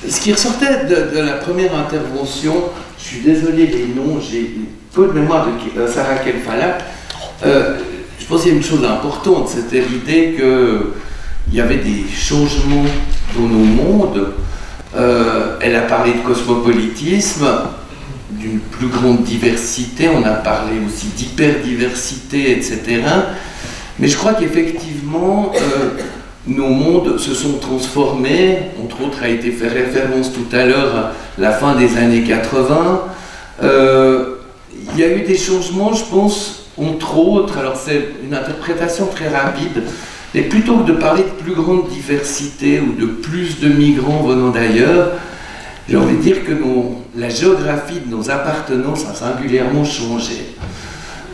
Ce qui ressortait de la première intervention, je suis désolé les noms, j'ai peu de mémoire de Sarah Kelfala, je pense qu'il y a une chose importante, c'était l'idée qu'il y avait des changements dans nos mondes. Elle a parlé de cosmopolitisme, d'une plus grande diversité, on a parlé aussi d'hyperdiversité, etc. Mais je crois qu'effectivement, nos mondes se sont transformés, entre autres a été fait référence tout à l'heure à la fin des années 80. Il y a eu des changements, je pense, entre autres, alors c'est une interprétation très rapide, mais plutôt que de parler de plus grande diversité ou de plus de migrants venant d'ailleurs, j'ai envie de dire que la géographie de nos appartenances a singulièrement changé.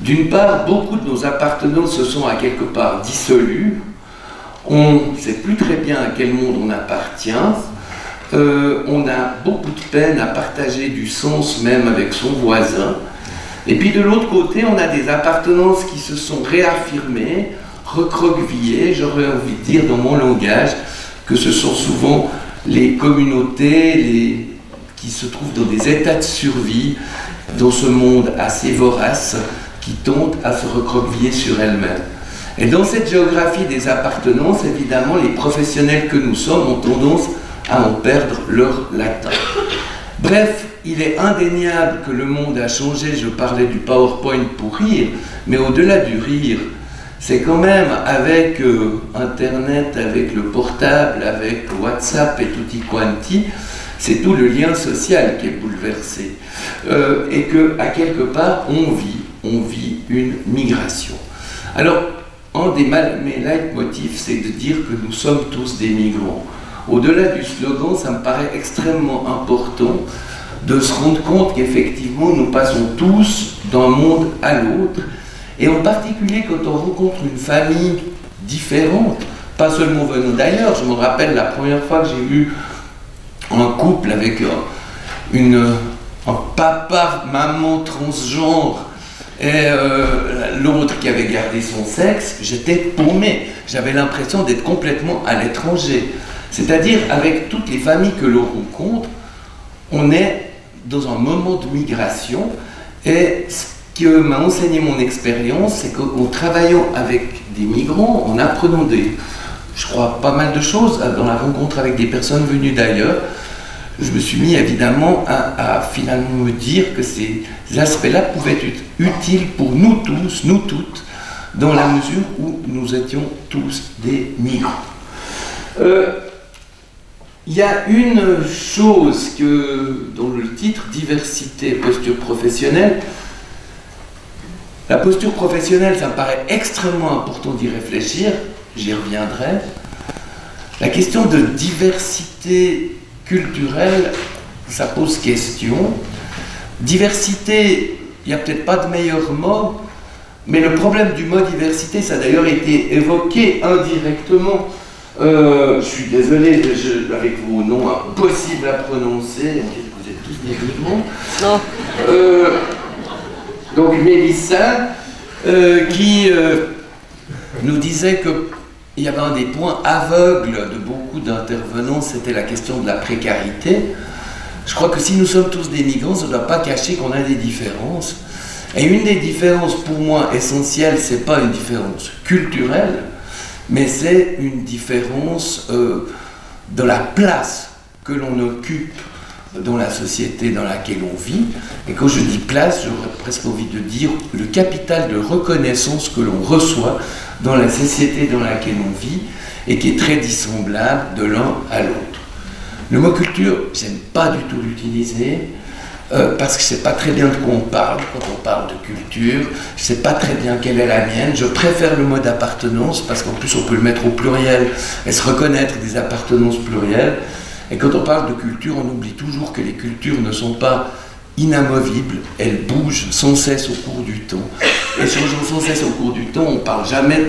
D'une part, beaucoup de nos appartenances se sont à quelque part dissolues. On ne sait plus très bien à quel monde on appartient. On a beaucoup de peine à partager du sens même avec son voisin. Et puis de l'autre côté, on a des appartenances qui se sont réaffirmées, recroquevillées, j'aurais envie de dire dans mon langage, que ce sont souvent les communautés qui se trouvent dans des états de survie, dans ce monde assez vorace, qui tendent à se recroqueviller sur elles-mêmes. Et dans cette géographie des appartenances, évidemment, les professionnels que nous sommes ont tendance à en perdre leur latin. Bref, il est indéniable que le monde a changé. Je parlais du PowerPoint pour rire, mais au-delà du rire, c'est quand même avec Internet, avec le portable, avec WhatsApp et tutti quanti, c'est tout le lien social qui est bouleversé. Et qu'à quelque part, on vit une migration. Alors, un des mes leitmotifs, c'est de dire que nous sommes tous des migrants. Au-delà du slogan, ça me paraît extrêmement important de se rendre compte qu'effectivement, nous passons tous d'un monde à l'autre, et en particulier quand on rencontre une famille différente, pas seulement venant d'ailleurs. Je me rappelle la première fois que j'ai vu un couple avec un papa, maman transgenre, et l'autre qui avait gardé son sexe, j'étais paumé. J'avais l'impression d'être complètement à l'étranger. C'est-à-dire, avec toutes les familles que l'on rencontre, on est dans un moment de migration. Et ce que m'a enseigné mon expérience, c'est qu'en travaillant avec des migrants, en apprenant je crois, pas mal de choses dans la rencontre avec des personnes venues d'ailleurs, je me suis mis évidemment à finalement me dire que ces aspects-là pouvaient être utiles pour nous tous, nous toutes, dans la mesure où nous étions tous des migrants. Il y a une chose dans le titre, diversité, posture professionnelle. La posture professionnelle, ça me paraît extrêmement important d'y réfléchir, j'y reviendrai. La question de diversité culturelle, ça pose question. Diversité, il n'y a peut-être pas de meilleur mot, mais le problème du mot diversité, ça a d'ailleurs été évoqué indirectement. Je suis désolé, avec vos noms impossibles à prononcer, vous êtes tous des migrants. Non. Donc Mélissa, qui nous disait qu'il y avait un des points aveugles de beaucoup d'intervenants, c'était la question de la précarité. Je crois que si nous sommes tous des migrants, ça ne doit pas cacher qu'on a des différences. Et une des différences pour moi essentielles, ce n'est pas une différence culturelle, mais c'est une différence de la place que l'on occupe dans la société dans laquelle on vit. Et quand je dis place, j'aurais presque envie de dire le capital de reconnaissance que l'on reçoit dans la société dans laquelle on vit et qui est très dissemblable de l'un à l'autre. Le mot culture, j'aime pas du tout l'utiliser parce que je sais pas très bien de quoi on parle quand on parle de culture, je sais pas très bien quelle est la mienne. Je préfère le mot d'appartenance parce qu'en plus on peut le mettre au pluriel et se reconnaître des appartenances plurielles. Et quand on parle de culture, on oublie toujours que les cultures ne sont pas inamovibles, elles bougent sans cesse au cours du temps. Et changeant sans cesse au cours du temps, on ne parle jamais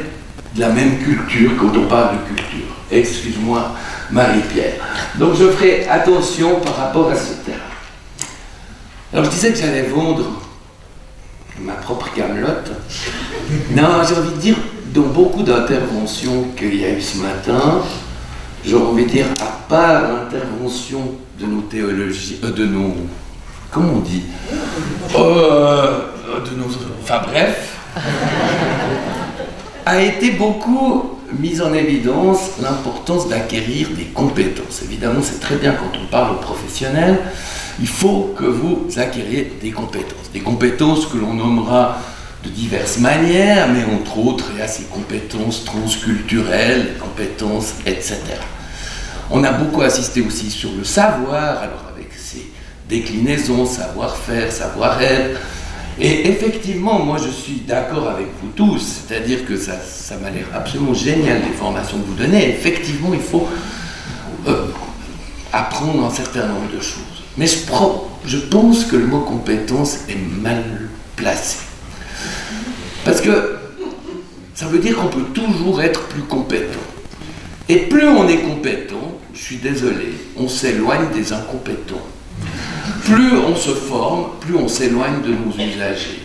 de la même culture quand on parle de culture. Excuse-moi, Marie-Pierre. Donc je ferai attention par rapport à ce terme. Alors je disais que j'allais vendre ma propre camelote. Non, j'ai envie de dire, dans beaucoup d'interventions qu'il y a eu ce matin, j'aurais envie de dire, à part l'intervention de nos théologiens, comment on dit, enfin bref, a été beaucoup mise en évidence l'importance d'acquérir des compétences. Évidemment, c'est très bien quand on parle aux professionnels, il faut que vous acquériez des compétences que l'on nommera de diverses manières, mais entre autres, il y a ces compétences transculturelles, compétences, etc. On a beaucoup assisté aussi sur le savoir, alors avec ses déclinaisons, savoir-faire, savoir-être. Et effectivement, moi je suis d'accord avec vous tous, c'est-à-dire que ça m'a l'air absolument génial les formations que vous donnez. Effectivement, il faut apprendre un certain nombre de choses. Mais je pense que le mot compétence est mal placé. Parce que ça veut dire qu'on peut toujours être plus compétent. Et plus on est compétent, je suis désolé, on s'éloigne des incompétents. Plus on se forme, plus on s'éloigne de nos usagers.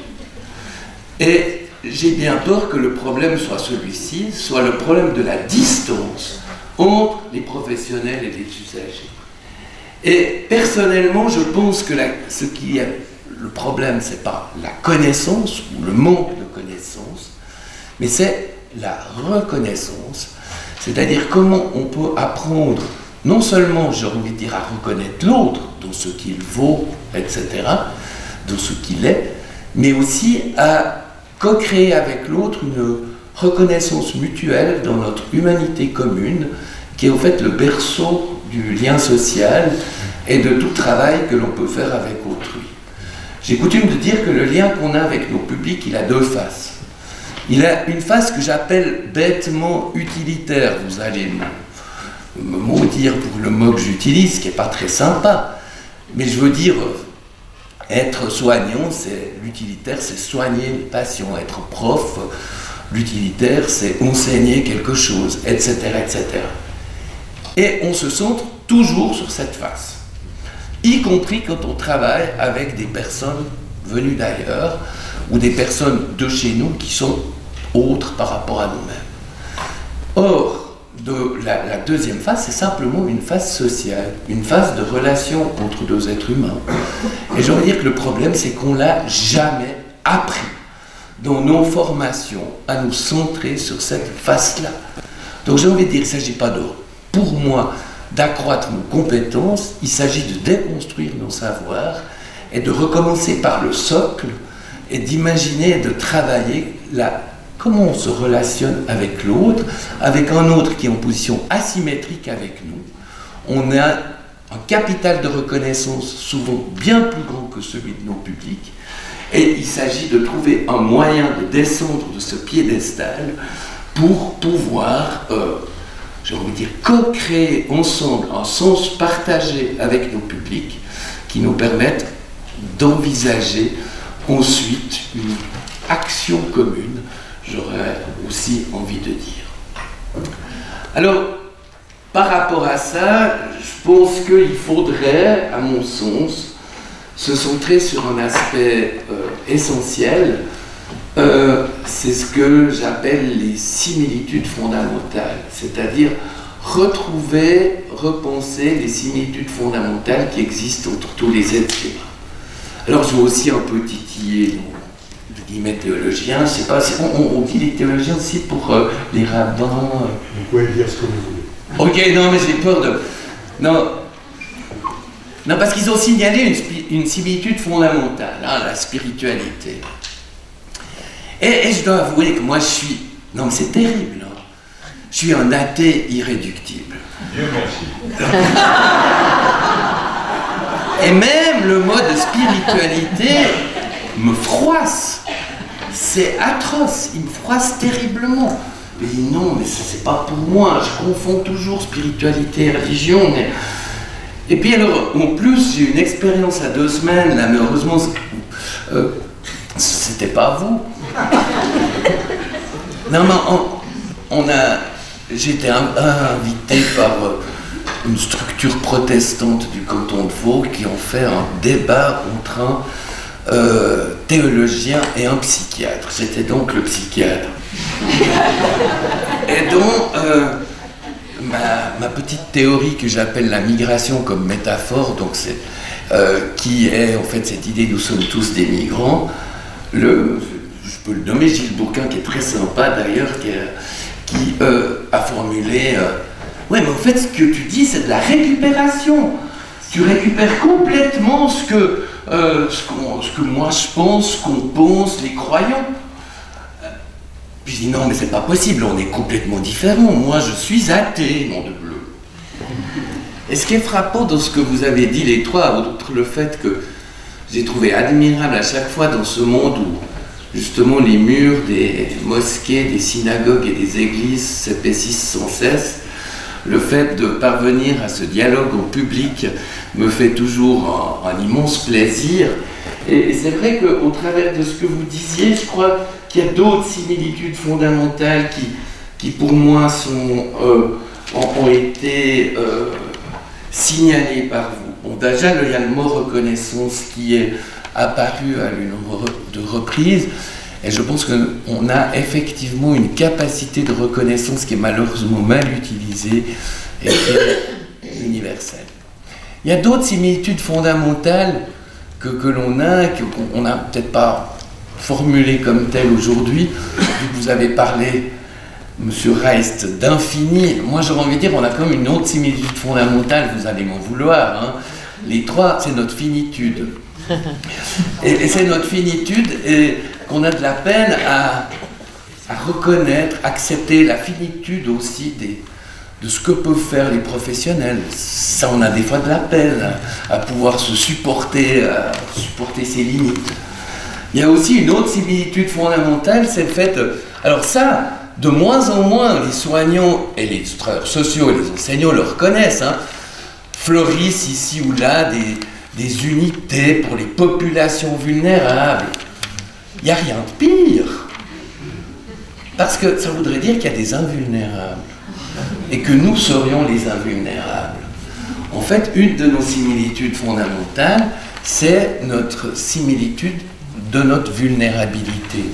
Et j'ai bien peur que le problème soit celui-ci, soit le problème de la distance entre les professionnels et les usagers. Et personnellement, je pense que ce qui est le problème, ce n'est pas la connaissance ou le manque de connaissance, mais c'est la reconnaissance, c'est-à-dire comment on peut apprendre, non seulement, j'ai envie de dire, à reconnaître l'autre dans ce qu'il vaut, etc., dans ce qu'il est, mais aussi à co-créer avec l'autre une reconnaissance mutuelle dans notre humanité commune, qui est au fait le berceau du lien social et de tout travail que l'on peut faire avec autrui. J'ai coutume de dire que le lien qu'on a avec nos publics, il a deux faces. Il a une face que j'appelle bêtement utilitaire. Vous allez me maudire pour le mot que j'utilise, qui n'est pas très sympa. Mais je veux dire, être soignant, c'est l'utilitaire, c'est soigner les patients. Être prof, l'utilitaire, c'est enseigner quelque chose, etc., etc. Et on se centre toujours sur cette face. Y compris quand on travaille avec des personnes venues d'ailleurs ou des personnes de chez nous qui sont autres par rapport à nous-mêmes. Or, la deuxième phase, c'est simplement une phase sociale, une phase de relation entre deux êtres humains. Et j'ai envie de dire que le problème, c'est qu'on ne l'a jamais appris dans nos formations à nous centrer sur cette phase-là. Donc j'ai envie de dire qu'il ne s'agit pas pour moi, d'accroître nos compétences, il s'agit de déconstruire nos savoirs et de recommencer par le socle et d'imaginer et de travailler comment on se relationne avec l'autre, avec un autre qui est en position asymétrique avec nous. On a un capital de reconnaissance souvent bien plus grand que celui de nos publics et il s'agit de trouver un moyen de descendre de ce piédestal pour pouvoir j'ai envie de dire, co-créer ensemble un sens partagé avec nos publics qui nous permettent d'envisager ensuite une action commune, j'aurais aussi envie de dire. Alors, par rapport à ça, je pense qu'il faudrait, à mon sens, se centrer sur un aspect essentiel. C'est ce que j'appelle les similitudes fondamentales, c'est-à-dire retrouver, repenser les similitudes fondamentales qui existent entre tous les êtres humains. Alors je veux aussi un peu titiller nos guillemets théologiens, je ne sais pas si on dit les théologiens aussi pour les rabbins. Vous pouvez dire ce que vous voulez. Ok, non mais j'ai peur de... Non, parce qu'ils ont signalé une similitude fondamentale, hein, la spiritualité. Et je dois avouer que moi je suis... Non mais c'est terrible, hein. Je suis un athée irréductible. Dieu merci. Et même le mot de spiritualité me froisse. C'est atroce, il me froisse terriblement. Je dis non, mais c'est pas pour moi, je confonds toujours spiritualité et religion. Mais... Et puis alors, en plus, j'ai eu une expérience à 2 semaines, là, mais heureusement, c'était pas vous. Non, mais j'ai été invité par une structure protestante du canton de Vaud qui ont fait un débat entre un théologien et un psychiatre. J'étais donc le psychiatre. Et donc, ma petite théorie que j'appelle la migration comme métaphore, donc qui est en fait cette idée nous sommes tous des migrants. Je peux le nommer Gilles Bourquin, qui est très sympa d'ailleurs, qui a formulé ouais, mais en fait ce que tu dis c'est de la récupération. Tu récupères complètement ce que moi je pense, ce qu'on pense, les croyants. Puis je dis non, mais c'est pas possible, on est complètement différents. Moi je suis athée, nom de bleu. Et ce qui est frappant dans ce que vous avez dit les trois, outre le fait que j'ai trouvé admirable à chaque fois dans ce monde où justement les murs des mosquées, des synagogues et des églises s'épaississent sans cesse, le fait de parvenir à ce dialogue en public me fait toujours un immense plaisir. Et c'est vrai qu'au travers de ce que vous disiez, je crois qu'il y a d'autres similitudes fondamentales qui pour moi ont été signalées par vous. Bon, déjà, il y a le mot reconnaissance qui est apparu à une nombre de reprises. Et je pense qu'on a effectivement une capacité de reconnaissance qui est malheureusement mal utilisée et qui est universelle. Il y a d'autres similitudes fondamentales que l'on a, qu'on n'a peut-être pas formulées comme telles aujourd'hui. Vu que vous avez parlé, Monsieur Reist, d'infini, moi j'aurais envie de dire on a comme une autre similitude fondamentale, vous allez m'en vouloir. Hein. Les trois, c'est notre finitude. Et c'est notre finitude et qu'on a de la peine à reconnaître, accepter la finitude aussi de ce que peuvent faire les professionnels. Ça, on a des fois de la peine à pouvoir se supporter ses limites. Il y a aussi une autre similitude fondamentale, c'est le fait, alors ça, de moins en moins, les soignants et les travailleurs sociaux et les enseignants le reconnaissent, hein, fleurissent ici ou là des unités pour les populations vulnérables. Il n'y a rien de pire. Parce que ça voudrait dire qu'il y a des invulnérables. Et que nous serions les invulnérables. En fait, une de nos similitudes fondamentales, c'est notre similitude de notre vulnérabilité.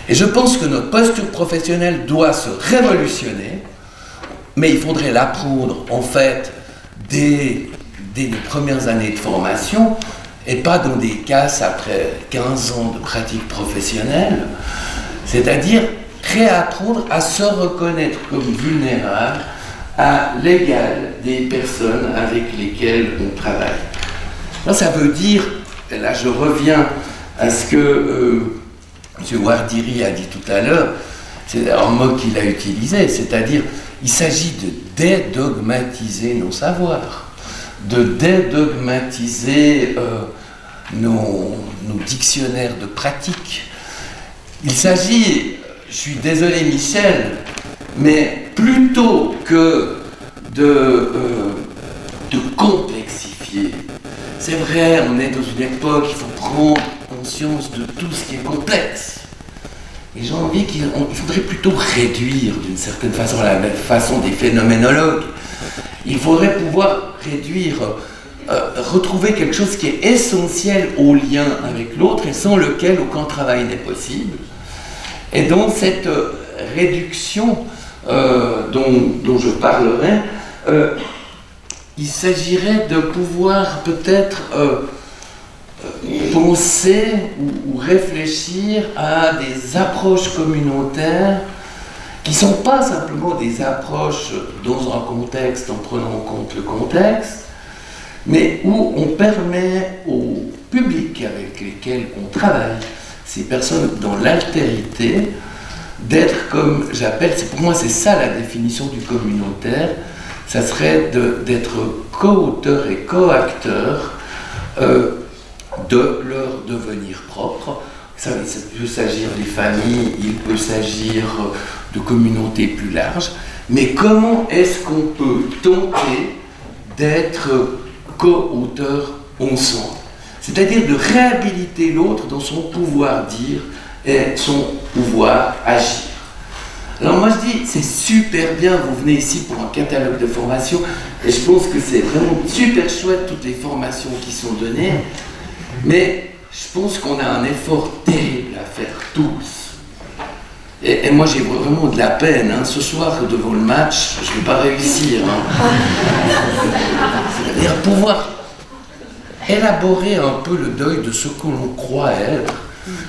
Et je pense que notre posture professionnelle doit se révolutionner, mais il faudrait l'apprendre, en fait, dès les premières années de formation, et pas dans des casses après 15 ans de pratique professionnelle, c'est-à-dire réapprendre à se reconnaître comme vulnérable à l'égal des personnes avec lesquelles on travaille. Alors, ça veut dire, et là je reviens à ce que M. Wardiri a dit tout à l'heure, c'est un mot qu'il a utilisé, c'est-à-dire il s'agit de dédogmatiser nos savoirs, de dédogmatiser nos dictionnaires de pratique. Il s'agit, je suis désolé Michel, mais plutôt que de complexifier. C'est vrai, on est dans une époque, il faut prendre conscience de tout ce qui est complexe. Et j'ai envie qu'il faudrait plutôt réduire d'une certaine façon, la façon des phénoménologues. Il faudrait pouvoir réduire, retrouver quelque chose qui est essentiel au lien avec l'autre et sans lequel aucun travail n'est possible. Et donc cette réduction dont je parlerai, il s'agirait de pouvoir peut-être penser ou réfléchir à des approches communautaires qui ne sont pas simplement des approches dans un contexte en prenant en compte le contexte, mais où on permet au public avec lesquels on travaille, ces personnes dans l'altérité, d'être comme j'appelle, pour moi c'est ça la définition du communautaire, ça serait d'être co-auteur et co-acteur de leur devenir propre. Ça peut s'agir des familles, il peut s'agir de communautés plus larges, mais comment est-ce qu'on peut tenter d'être co-auteur ensemble? C'est-à-dire de réhabiliter l'autre dans son pouvoir dire et son pouvoir agir. Alors moi je dis, c'est super bien, vous venez ici pour un catalogue de formation, et je pense que c'est vraiment super chouette toutes les formations qui sont données, mais je pense qu'on a un effort terrible à faire tous. Et moi j'ai vraiment de la peine, hein. Ce soir devant le match, je ne vais pas réussir. Hein. C'est-à-dire pouvoir élaborer un peu le deuil de ce que l'on croit être,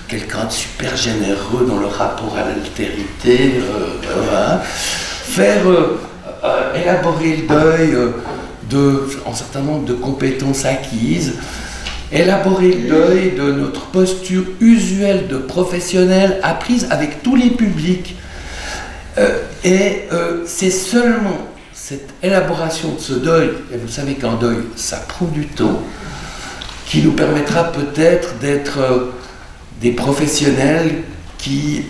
quelqu'un de super généreux dans le rapport à l'altérité, voilà. Faire élaborer le deuil d'un certain nombre de compétences acquises, élaborer le deuil de notre posture usuelle de professionnel apprise avec tous les publics. C'est seulement cette élaboration de ce deuil, et vous savez qu'un deuil, ça prend du temps, qui nous permettra peut-être d'être des professionnels qui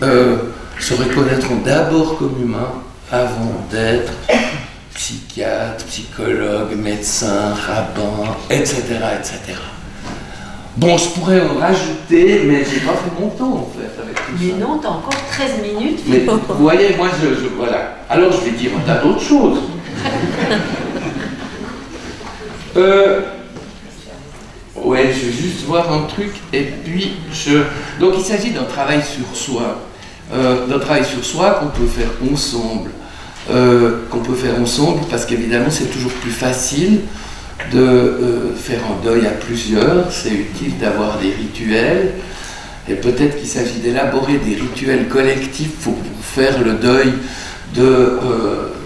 se reconnaîtront d'abord comme humains avant d'être psychiatre, psychologue, médecin, rabbin, etc., etc. Bon, je pourrais en rajouter, mais j'ai pas fait mon temps, en fait, avec tout ça. Mais non, t'as encore 13 minutes. Mais vous voyez, moi, voilà. Alors, je vais dire un tas d'autres choses. Ouais, je vais juste voir un truc, et puis donc, il s'agit d'un travail sur soi. D'un travail sur soi qu'on peut faire ensemble. Parce qu'évidemment c'est toujours plus facile de faire un deuil à plusieurs, c'est utile d'avoir des rituels, et peut-être qu'il s'agit d'élaborer des rituels collectifs pour faire le deuil de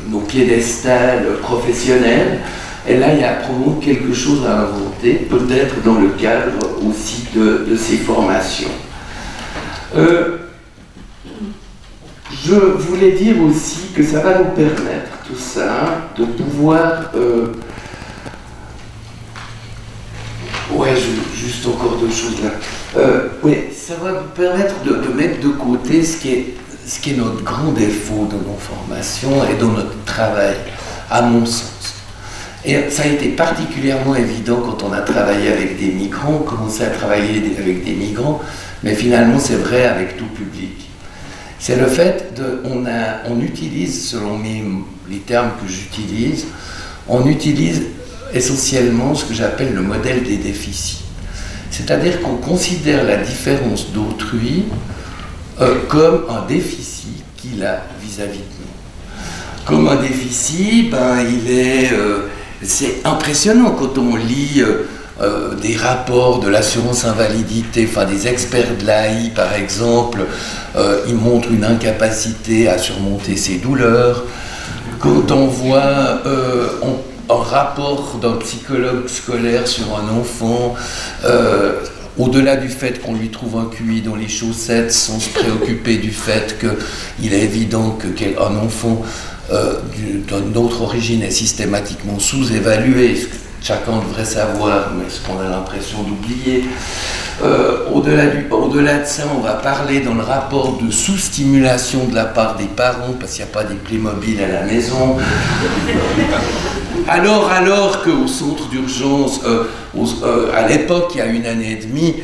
nos piédestals professionnels, et là il y a probablement quelque chose à inventer, peut-être dans le cadre aussi de ces formations. Je voulais dire aussi que ça va nous permettre, tout ça, de pouvoir... juste encore deux choses là. Ça va nous permettre de mettre de côté ce qui est notre grand défaut dans nos formations et dans notre travail, à mon sens. Et ça a été particulièrement évident quand on a travaillé avec des migrants, commencé à travailler avec des migrants, mais finalement c'est vrai avec tout public. C'est le fait on utilise, selon les termes que j'utilise, on utilise essentiellement ce que j'appelle le modèle des déficits. C'est-à-dire qu'on considère la différence d'autrui comme un déficit qu'il a vis-à-vis de nous. Comme un déficit, c'est impressionnant quand on lit des rapports de l'assurance invalidité, enfin des experts de l'AI par exemple, ils montrent une incapacité à surmonter ses douleurs. Quand on voit un rapport d'un psychologue scolaire sur un enfant, au-delà du fait qu'on lui trouve un QI dans les chaussettes sans se préoccuper du fait qu'il est évident qu'un enfant d'une autre origine est systématiquement sous-évalué, ce que chacun devrait savoir, mais ce qu'on a l'impression d'oublier. Au-delà de ça, on va parler dans le rapport de sous-stimulation de la part des parents, parce qu'il n'y a pas des Playmobil à la maison. Alors qu'au centre d'urgence, à l'époque, il y a une année et demie,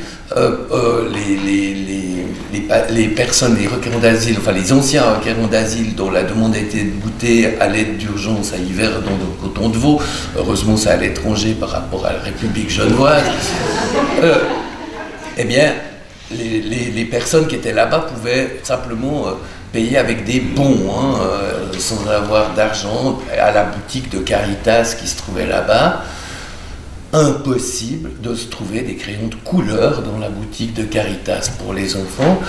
les personnes, les requérants d'asile, enfin les anciens requérants d'asile dont la demande a été boutée à l'aide d'urgence à Yverdon, dans le canton de Vaud, heureusement c'est à l'étranger par rapport à la République genevoise, eh bien, les personnes qui étaient là-bas pouvaient simplement payer avec des bons, sans avoir d'argent, à la boutique de Caritas qui se trouvait là-bas. Impossible de se trouver des crayons de couleur dans la boutique de Caritas pour les enfants.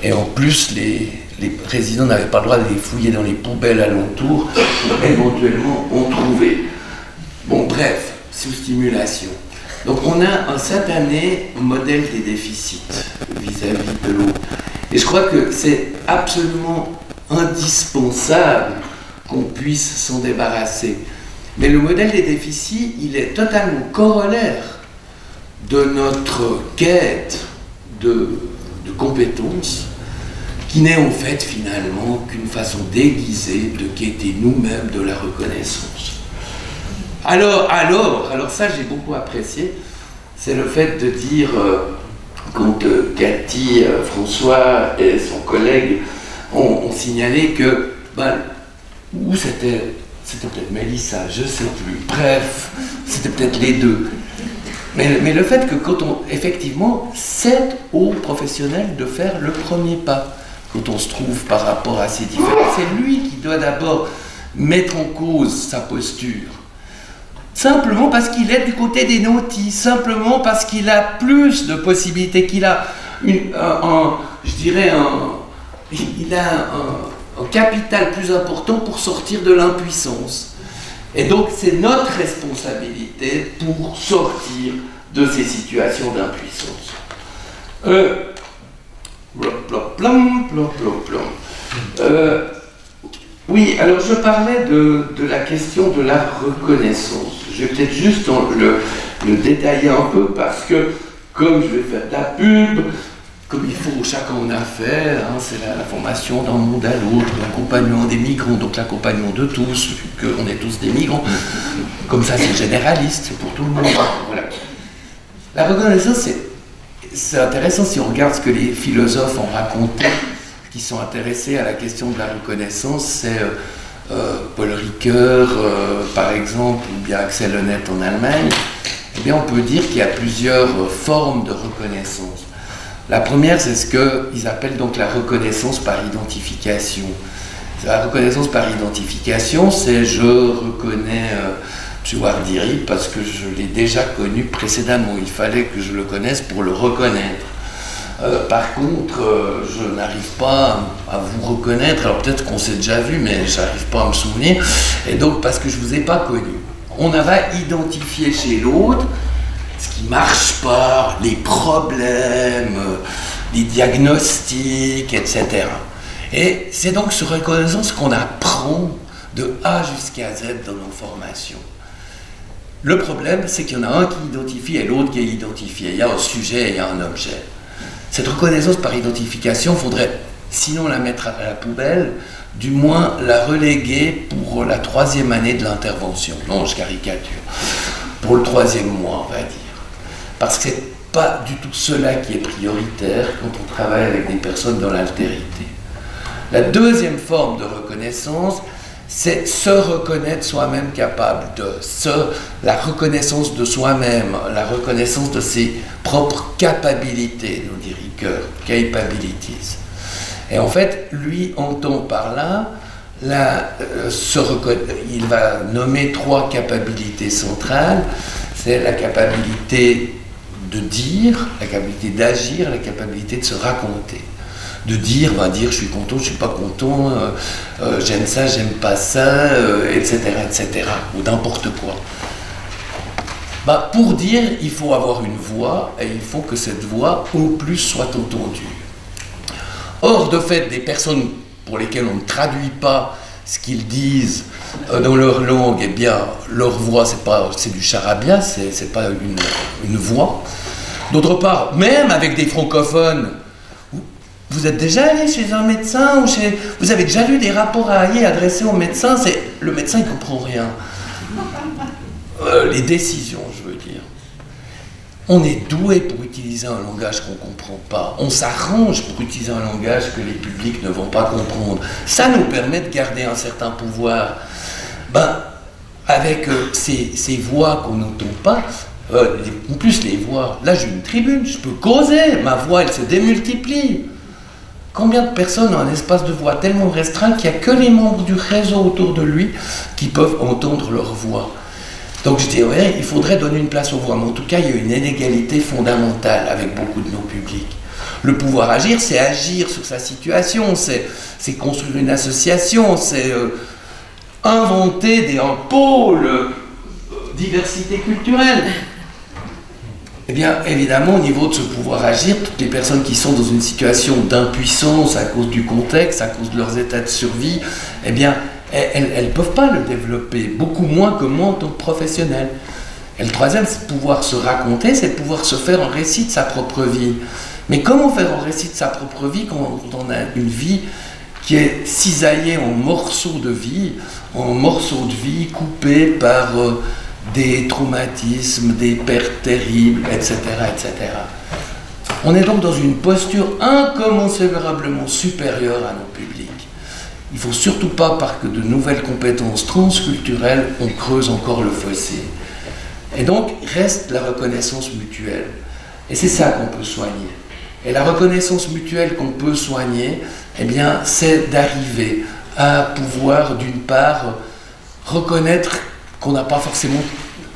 Et en plus, les résidents n'avaient pas le droit de les fouiller dans les poubelles alentours pour éventuellement en trouver. Bon, bref, sous-stimulation. Donc on a un satané modèle des déficits vis-à-vis de l'autre. Et je crois que c'est absolument indispensable qu'on puisse s'en débarrasser. Mais le modèle des déficits, il est totalement corollaire de notre quête de compétences, qui n'est en fait finalement qu'une façon déguisée de quêter nous-mêmes de la reconnaissance. Alors ça j'ai beaucoup apprécié, c'est le fait de dire, quand Cathy, François et son collègue ont signalé que, ou c'était peut-être Mélissa, je ne sais plus, bref, c'était peut-être les deux. Mais le fait que effectivement, c'est aux professionnels de faire le premier pas. quand on se trouve par rapport à ces différences. C'est lui qui doit d'abord mettre en cause sa posture. Simplement parce qu'il est du côté des nantis, simplement parce qu'il a plus de possibilités, qu'il a il a un capital plus important pour sortir de l'impuissance. Et donc c'est notre responsabilité pour sortir de ces situations d'impuissance. Oui, alors je parlais de la question de la reconnaissance. Je vais peut-être juste le détailler un peu parce que, comme je vais faire de la pub, comme il faut chacun en a fait, hein, c'est la formation d'un monde à l'autre, l'accompagnement des migrants, donc l'accompagnement de tous, vu qu'on est tous des migrants. Comme ça, c'est généraliste, c'est pour tout le monde. Voilà. La reconnaissance, c'est intéressant si on regarde ce que les philosophes ont raconté, qui sont intéressés à la question de la reconnaissance, c'est Paul Ricoeur, par exemple, ou bien Axel Honneth en Allemagne. Eh bien, on peut dire qu'il y a plusieurs formes de reconnaissance. La première, c'est ce qu'ils appellent donc la reconnaissance par identification. La reconnaissance par identification, c'est je reconnais M. Wardiri parce que je l'ai déjà connu précédemment. Il fallait que je le connaisse pour le reconnaître. Par contre, je n'arrive pas à vous reconnaître, alors peut-être qu'on s'est déjà vu, mais je n'arrive pas à me souvenir, et donc parce que je ne vous ai pas connu. On va identifier chez l'autre ce qui ne marche pas, les problèmes, les diagnostics, etc. Et c'est donc sur reconnaissance qu'on apprend de A jusqu'à Z dans nos formations. Le problème, c'est qu'il y en a un qui identifie et l'autre qui est identifié. Il y a un sujet et il y a un objet. Cette reconnaissance par identification, il faudrait, sinon la mettre à la poubelle, du moins la reléguer pour la 3e année de l'intervention. Non, je caricature. Pour le 3e mois, on va dire. Parce que ce n'est pas du tout cela qui est prioritaire quand on travaille avec des personnes dans l'altérité. La 2e forme de reconnaissance, c'est se reconnaître soi-même capable la reconnaissance de soi-même, la reconnaissance de ses propres capacités, nous dit Ricoeur, capabilities. Et en fait, lui entend par là, il va nommer 3 capacités centrales. C'est la capacité de dire, la capacité d'agir, la capacité de se raconter. De dire, va dire je suis content, je suis pas content, j'aime ça, j'aime pas ça, etc., etc., ou n'importe quoi. Pour dire, il faut avoir une voix, et il faut que cette voix, au plus, soit entendue. Or, de fait, des personnes pour lesquelles on ne traduit pas ce qu'ils disent dans leur langue, eh bien, leur voix, c'est du charabia, c'est pas une voix. D'autre part, même avec des francophones, vous êtes déjà allé chez un médecin, vous avez déjà lu des rapports à Hayer adressés au médecin, le médecin il ne comprend rien. Les décisions, je veux dire. On est doué pour utiliser un langage qu'on ne comprend pas. On s'arrange pour utiliser un langage que les publics ne vont pas comprendre. Ça nous permet de garder un certain pouvoir. Avec ces voix qu'on n'entend pas, en plus les voix, là j'ai une tribune, je peux causer, ma voix elle se démultiplie. Combien de personnes ont un espace de voix tellement restreint qu'il n'y a que les membres du réseau autour de lui qui peuvent entendre leur voix. Donc je dis, ouais, il faudrait donner une place aux voix, mais en tout cas, il y a une inégalité fondamentale avec beaucoup de nos publics. Le pouvoir agir, c'est agir sur sa situation, c'est construire une association, c'est inventer un pôle, diversité culturelle. Eh bien, évidemment, au niveau de ce pouvoir agir, toutes les personnes qui sont dans une situation d'impuissance à cause du contexte, à cause de leurs états de survie, eh bien, elles ne peuvent pas le développer, beaucoup moins que moi en tant que professionnel. Et le 3e, c'est de pouvoir se raconter, c'est de pouvoir se faire un récit de sa propre vie. Mais comment faire un récit de sa propre vie quand on a une vie qui est cisaillée en morceaux de vie coupés par des traumatismes, des pertes terribles, etc., etc. On est donc dans une posture incommensurablement supérieure à nos publics. Il ne faut surtout pas, par que de nouvelles compétences transculturelles, on creuse encore le fossé. Et donc, reste la reconnaissance mutuelle. Et c'est ça qu'on peut soigner. Et la reconnaissance mutuelle qu'on peut soigner, eh bien, c'est d'arriver à pouvoir, d'une part, reconnaître qu'on n'a pas forcément...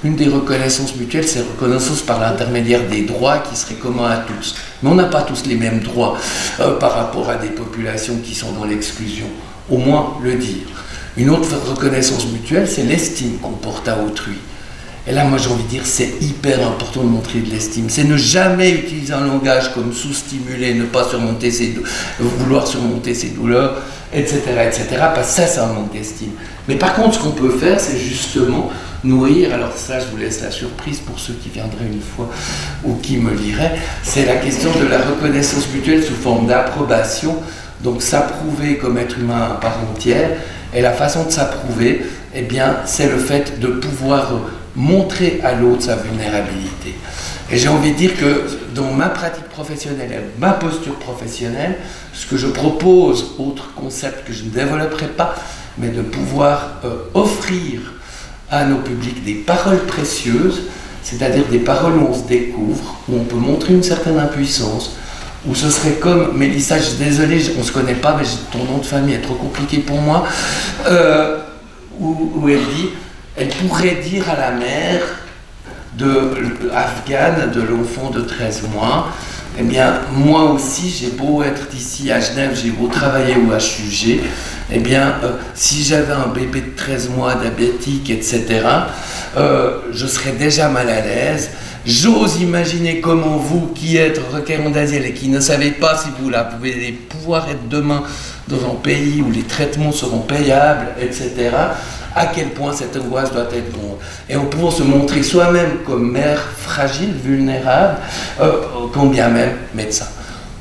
Une des reconnaissances mutuelles, c'est la reconnaissance par l'intermédiaire des droits qui seraient communs à tous. Mais on n'a pas tous les mêmes droits par rapport à des populations qui sont dans l'exclusion. Au moins le dire. Une autre reconnaissance mutuelle, c'est l'estime qu'on porte à autrui. Et là, moi, j'ai envie de dire, c'est hyper important de montrer de l'estime. C'est ne jamais utiliser un langage comme sous-stimuler, ne pas surmonter vouloir surmonter ses douleurs, etc., etc. Parce que ça, c'est un manque d'estime. Mais par contre, ce qu'on peut faire, c'est justement nourrir, alors ça, je vous laisse la surprise pour ceux qui viendraient une fois ou qui me liraient, c'est la question de la reconnaissance mutuelle sous forme d'approbation. Donc, s'approuver comme être humain à part entière. Et la façon de s'approuver, eh bien, c'est le fait de pouvoir montrer à l'autre sa vulnérabilité. Et j'ai envie de dire que dans ma pratique professionnelle et ma posture professionnelle, ce que je propose, autre concept que je ne développerai pas, mais de pouvoir offrir à nos publics des paroles précieuses, c'est-à-dire des paroles où on se découvre, où on peut montrer une certaine impuissance, où ce serait comme, Mélissa, je suis désolé, on ne se connaît pas, mais ton nom de famille est trop compliqué pour moi, où elle dit, elle pourrait dire à la mère afghane de l'enfant de 13 mois, eh bien, moi aussi, j'ai beau être ici à Genève, j'ai beau travailler au HUG, eh bien, si j'avais un bébé de 13 mois diabétique, etc., je serais déjà mal à l'aise. J'ose imaginer comment vous, qui êtes requérant d'asile et qui ne savez pas si vous pouvez pouvoir être demain dans un pays où les traitements seront payables, etc., à quel point cette angoisse doit être grande. Et en pouvant se montrer soi-même comme mère fragile, vulnérable, quand bien même médecin.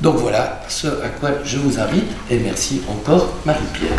Donc voilà ce à quoi je vous invite, et merci encore Marie-Pierre.